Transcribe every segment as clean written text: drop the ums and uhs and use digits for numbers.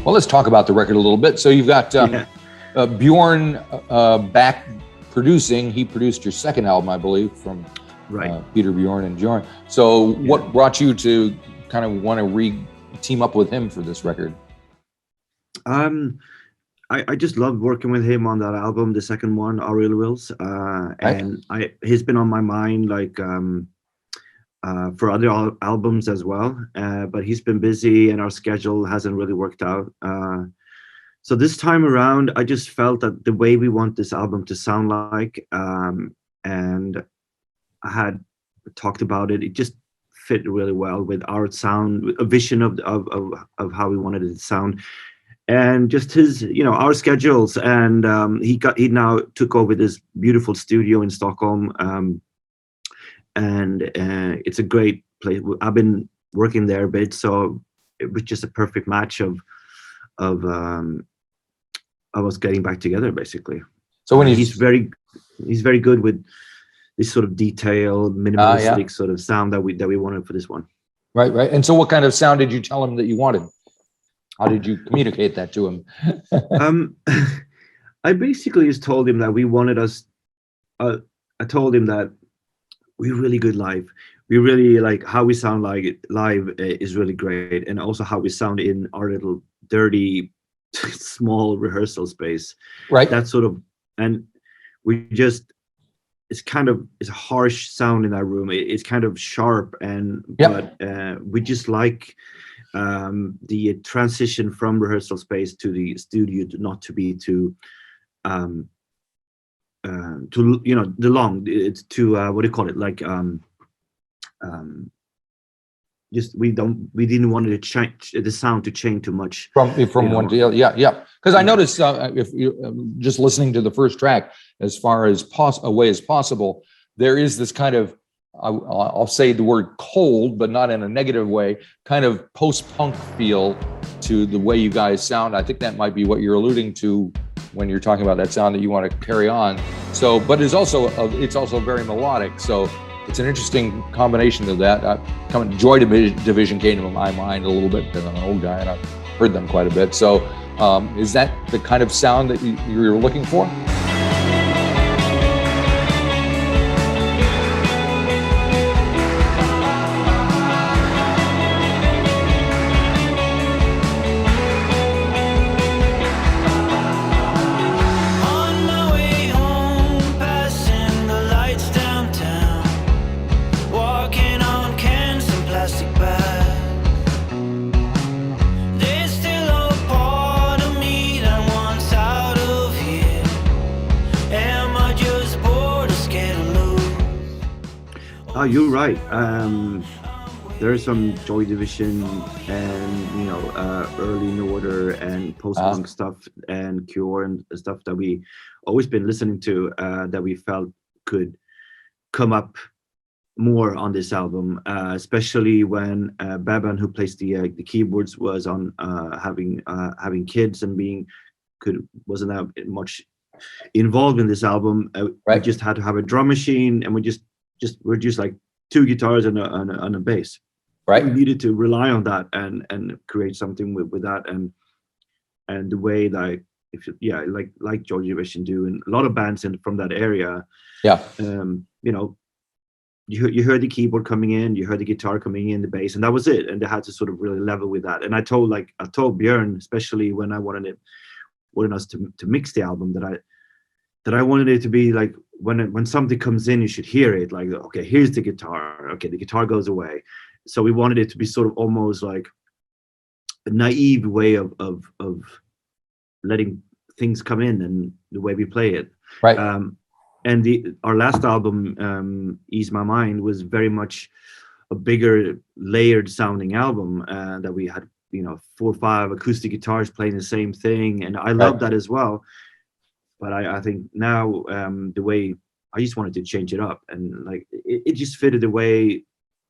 Well, let's talk about the record a little bit. So you've got Bjorn back producing. He produced your second album, I believe, from Peter, Bjorn, and Bjorn. So what brought you to kind of want to team up with him for this record? I just loved working with him on that album, the second one, Our Real Wills. And he's been on my mind like for other albums as well. But he's been busy and our schedule hasn't really worked out. So this time around, I just felt that the way we want this album to sound like, and I had talked about it, it just fit really well with our sound, a vision of how we wanted it to sound. And just his, our schedules, and he now took over this beautiful studio in Stockholm, and it's a great place. I've been working there a bit, so it was just a perfect match of us getting back together, basically. So when he's very good with this sort of detailed, minimalistic sort of sound that we wanted for this one. Right. And so, what kind of sound did you tell him that you wanted? How did you communicate that to him? I basically just told him that we wanted us. I told him that we're really good live. We really like how we sound like live is really great, and also how we sound in our little dirty, small rehearsal space. Right. That sort of, and we just. It's a harsh sound in that room. It's kind of sharp, but we just like. The transition from rehearsal space to the studio not to be too it's too what do you call it, like just we didn't want it to change the sound to change too much from one to the other. Because I noticed if you just listening to the first track, as far as away as possible, there is this kind of I'll say the word cold, but not in a negative way, kind of post-punk feel to the way you guys sound. I think that might be what you're alluding to when you're talking about that sound that you want to carry on. So, but it's also very melodic. So it's an interesting combination of that. Joy Division came to my mind a little bit because I'm an old guy and I've heard them quite a bit. So is that the kind of sound that you're looking for? Oh, you're right. There's some Joy Division and early New Order and post-punk stuff and Cure and stuff that we always been listening to that we felt could come up more on this album, especially when Baban, who plays the keyboards, was on having kids and wasn't that much involved in this album. We just had to have a drum machine, and we're just like two guitars and a bass. Right. We needed to rely on that and create something with that and the way that like Joy Division do and a lot of bands from that area. Yeah. You heard the keyboard coming in, you heard the guitar coming in, the bass, and that was it. And they had to sort of really level with that. And I told Björn, especially when I wanted us to mix the album, that I wanted it to be like when something comes in, you should hear it. Like, okay, here's the guitar. Okay, the guitar goes away. So we wanted it to be sort of almost like a naive way of letting things come in and the way we play it. Right. And our last album, Ease My Mind, was very much a bigger, layered sounding album that we had, 4 or 5 acoustic guitars playing the same thing, and I love that as well. But I think now the way I just wanted to change it up, and like it just fitted the way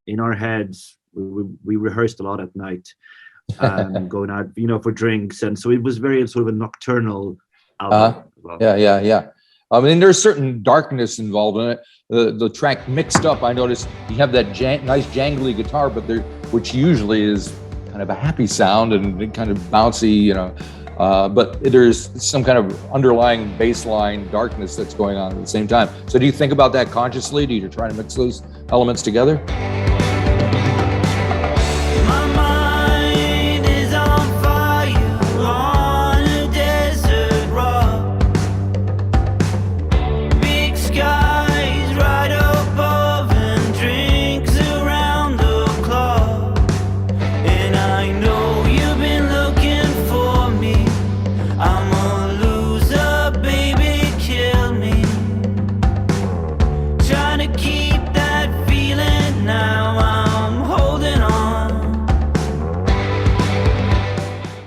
in our heads. We rehearsed a lot at night, going out, for drinks, and so it was very sort of a nocturnal album. Well. Yeah. I mean, there's certain darkness involved in it. The track Mixed Up, I noticed you have that nice jangly guitar, but which usually is kind kind of a happy sound and kind of bouncy, you know, but there's some kind of underlying bass line darkness that's going on at the same time. So do you think about that consciously? Do you try to mix those elements together?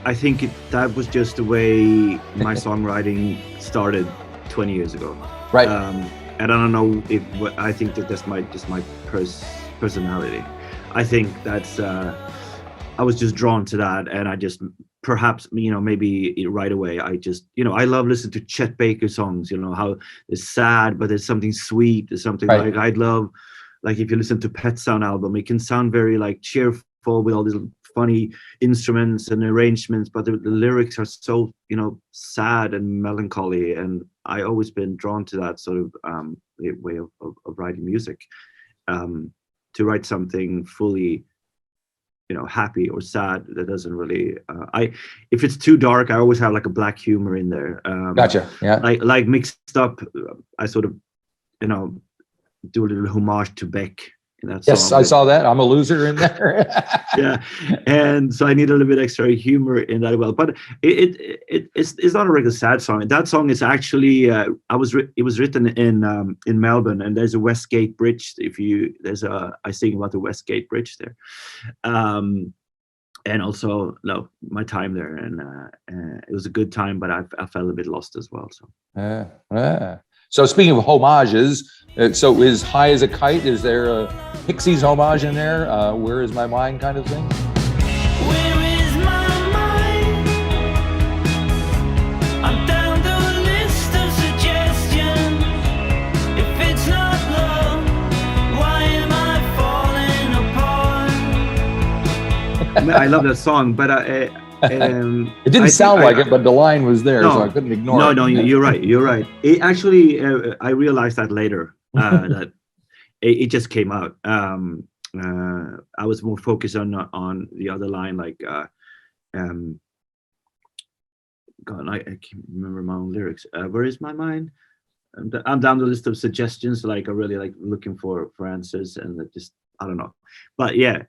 I think that was just the way my songwriting started 20 years ago. Right. And I don't know if I think that that's my personality. I think that's I was just drawn to that, and I just perhaps maybe right away I just I love listening to Chet Baker songs. How it's sad, but there's something sweet. There's something like I'd love, like if you listen to Pet Sound album, it can sound very like cheerful with all these funny instruments and arrangements, but the lyrics are so sad and melancholy, and I always been drawn to that sort of way of writing music, to write something fully happy or sad that doesn't really if it's too dark, I always have like a black humor in there. Gotcha. Yeah, like mixed up, I sort of do a little homage to Beck. Yes, I saw that. I'm a loser in there. Yeah, and so I need a little bit extra humor in that as well. But it's not a regular sad song. That song is actually it was written in Melbourne, and there's a Westgate Bridge. I sing about the Westgate Bridge there, and also my time there, and it was a good time, but I felt a bit lost as well. So. So speaking of homages, so is High as a Kite, is there a Pixies homage in there? Where is my mind kind of thing? Where is my mind? I'm down the list of suggestions. If it's not love, why am I falling apart? I love that song, but it didn't sound like it, but the line was there, so I couldn't ignore it. No, you're right. You're right. It actually, I realized that later, that it just came out. I was more focused on the other line, like, God, I can't remember my own lyrics. Where is my mind? I'm down the list of suggestions. Like, I really like looking for answers, and it just, I don't know, but yeah,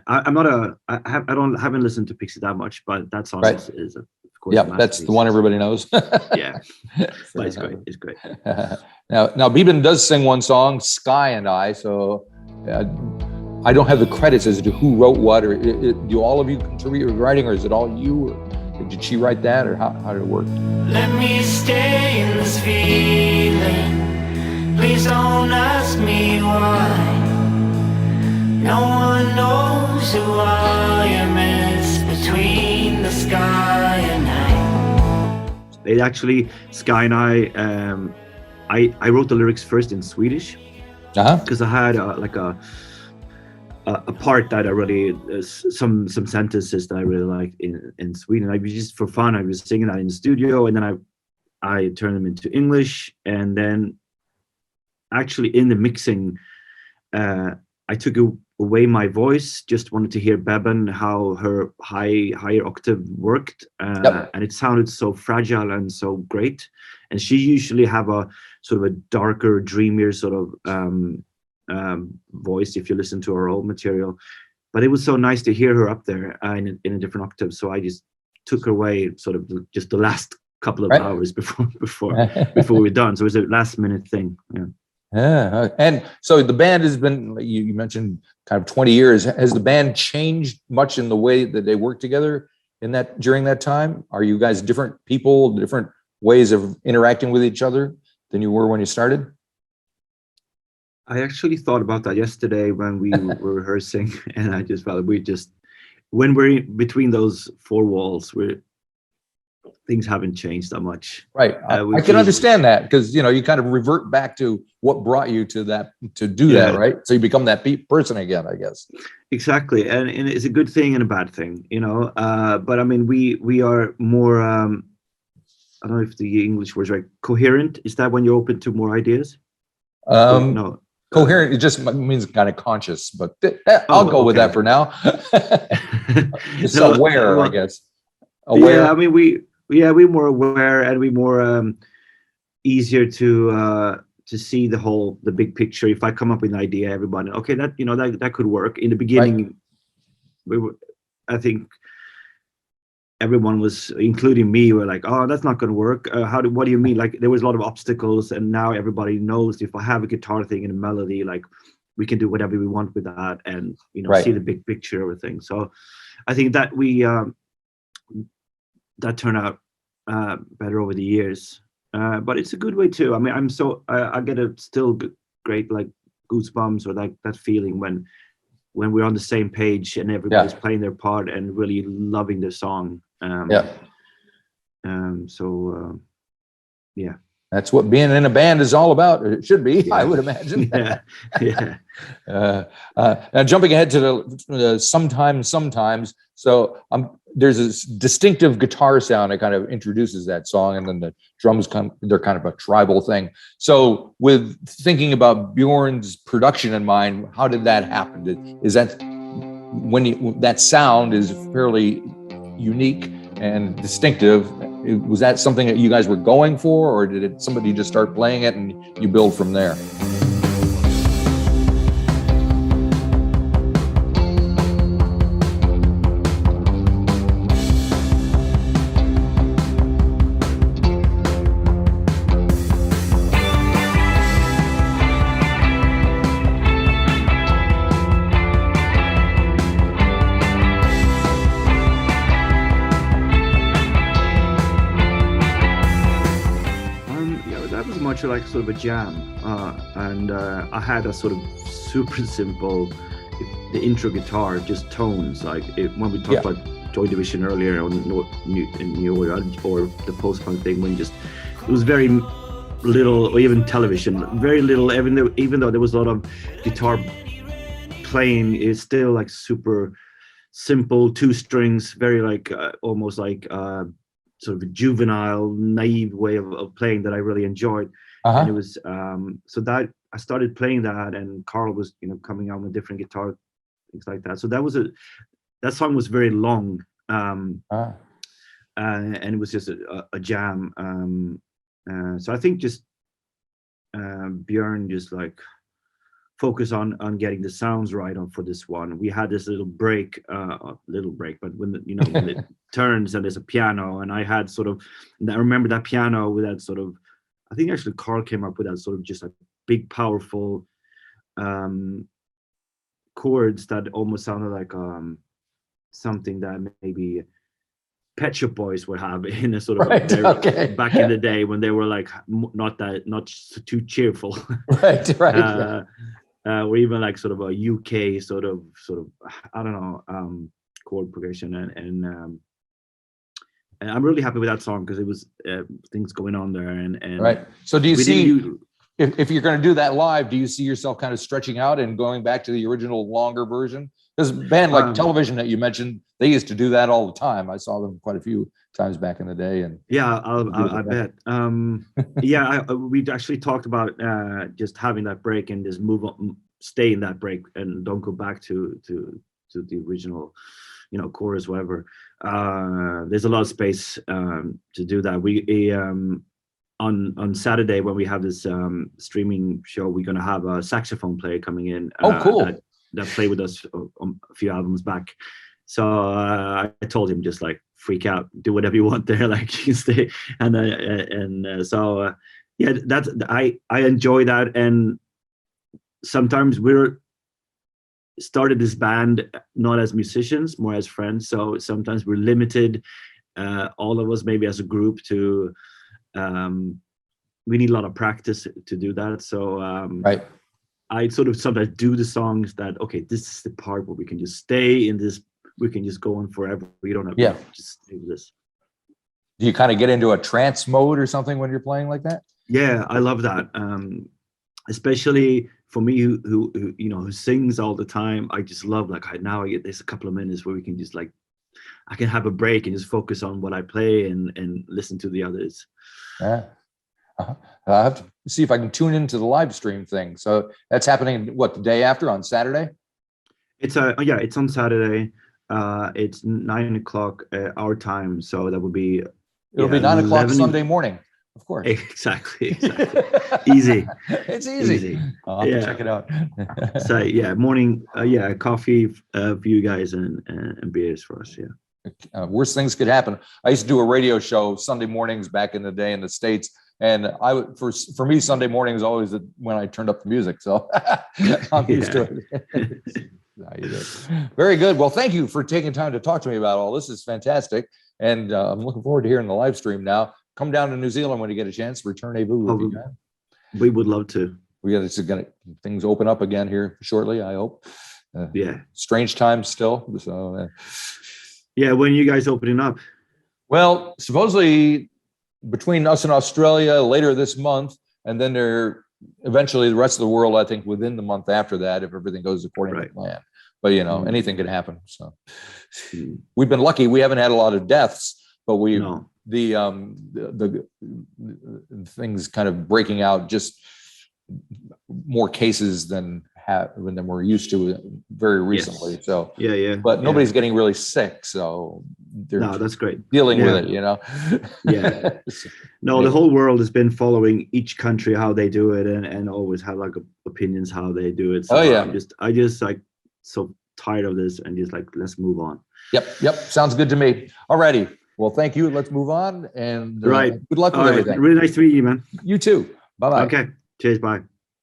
I'm not I haven't listened to Pixies that much, but that song is of course. Yep, that's the one everybody knows. Yeah, but it's great. It's great. Now Beben does sing one song, "Sky and I." So I don't have the credits as to who wrote what, or do all of you contribute to writing, or is it all you, or did she write that, or how did it work? Let me stay in this feeling. Please don't ask me why. No one knows who I am. It's between the sky and I. It actually, Sky and I wrote the lyrics first in Swedish, because I had like a part that I really some sentences that I really liked in Sweden. I was just for fun. I was singing that in the studio, and then I turned them into English, and then actually in the mixing, I took away my voice. Just wanted to hear Beben, how her higher octave worked, and it sounded so fragile and so great. And she usually have a sort of a darker, dreamier sort of voice if you listen to her old material. But it was so nice to hear her up there in a different octave. So I just took her away sort of just the last couple of hours before we're done. So it was a last minute thing. Yeah. Yeah, and so the band has been, you mentioned kind of 20 years. Has the band changed much in the way that they work together during that time? Are you guys different people, different ways of interacting with each other than you were when you started? I actually thought about that yesterday when we were rehearsing, and I just felt when we're between those four walls, things haven't changed that much. Right. I can understand that, because, you know, you kind of revert back to what brought you to that, to do that, right? So you become that person again, I guess. Exactly. And it's a good thing and a bad thing, you know. But I mean, we are more, I don't know if the English word is right, coherent. Is that when you're open to more ideas? No. Coherent, it just means kind of conscious, but I'll go with that for now. Just aware, I guess. Aware. Yeah, I mean, we're more aware, and we're more easier to see the big picture. If I come up with an idea, everybody, okay, that, you know, that could work. In the beginning, I think everyone was, including me, were like, oh, that's not going to work. What do you mean? Like, there was a lot of obstacles, and now everybody knows if I have a guitar thing and a melody, like, we can do whatever we want with that, and, you know, see the big picture of everything. So I think that that turned out better over the years. But it's a good way too. I mean, I get a still great, like, goosebumps, or that feeling when we're on the same page and everybody's playing their part and really loving the song. That's what being in a band is all about. It should be, I would imagine. Now, jumping ahead to the sometimes. So there's this distinctive guitar sound that kind of introduces that song, and then the drums they're kind of a tribal thing. So with thinking about Bjorn's production in mind, how did that happen? Is that when that sound is fairly unique and distinctive? Was that something that you guys were going for, or did somebody just start playing it and you build from there? Like sort of a jam, and I had a sort of super simple, the intro guitar, just tones. Like when we talked about Joy Division earlier, or the post-punk thing, when it was very little, or even television, very little. Even though there was a lot of guitar playing, it's still like super simple, 2 strings, very like almost like sort of a juvenile, naive way of playing that I really enjoyed. And it was so that I started playing that, and Carl was, you know, coming out with different guitar things like that. So that song was very long, and it was just a jam. So I think just Bjorn just like focus on getting the sounds right for this one. We had this little break, but when when it turns and there's a piano, and I had I remember that piano with that sort of, I think actually Carl came up with that sort of just like big, powerful chords that almost sounded like something that maybe Pet Shop Boys would have in a sort of back in the day when they were like not too cheerful, or even like sort of a UK sort of I don't know chord progression, and I'm really happy with that song because it was things going on there, and right. So do you see if you're going to do that live, do you see yourself kind of stretching out and going back to the original longer version? Because band like Television that you mentioned, they used to do that all the time. I saw them quite a few times back in the day, and I bet. We actually talked about just having that break and just move on, stay in that break, and don't go back to the original, chorus, whatever. There's a lot of space to do that. We on Saturday when we have this streaming show, we're gonna have a saxophone player coming in. Cool. That played with us a few albums back. So I told him, just like freak out, do whatever you want there, like you stay. So that's I enjoy that. And sometimes we're started this band not as musicians, more as friends. So sometimes we're limited, all of us maybe as a group, to we need a lot of practice to do that. So I sort of sometimes do the songs that, okay, this is the part where we can just stay in this, we can just go on forever. We don't have to just do this. Do you kind of get into a trance mode or something when you're playing like that? Yeah, I love that. Especially for me, who sings all the time. I just love now I get this a couple of minutes where we can just I can have a break and just focus on what I play and listen to the others. Yeah. I'll have to see if I can tune into the live stream thing. So that's happening, what, the day after, on Saturday? It's on Saturday. It's 9 o'clock our time, so that would be It'll be 9 o'clock Sunday morning, of course. Exactly. Easy. It's easy. I'll have to check it out. So morning, coffee for you guys and beers for us. Yeah. Worst things could happen. I used to do a radio show Sunday mornings back in the day in the States. And for me, Sunday morning is always when I turned up the music. So I'm used to it. Very good. Well, thank you for taking time to talk to me about all this. Is fantastic. And I'm looking forward to hearing the live stream now. Come down to New Zealand when you get a chance. Return a boo. We would love to. Things open up again here shortly, I hope. Strange times still. So when you guys opening up? Well, supposedly between us and Australia later this month, and then eventually the rest of the world, I think within the month after that, if everything goes according to plan. But anything could happen. So we've been lucky. We haven't had a lot of deaths, but the things kind of breaking out, just more cases than we're used to very recently. Yes. So but nobody's getting really sick, so that's great. Dealing with it, The whole world has been following each country how they do it, and always have opinions how they do it. So I just so tired of this, and just let's move on. Yep. Sounds good to me. Alrighty. Well, thank you. Let's move on, and good luck with everything. Really nice to meet you, man. You too. Bye-bye. Okay. Cheers. Bye.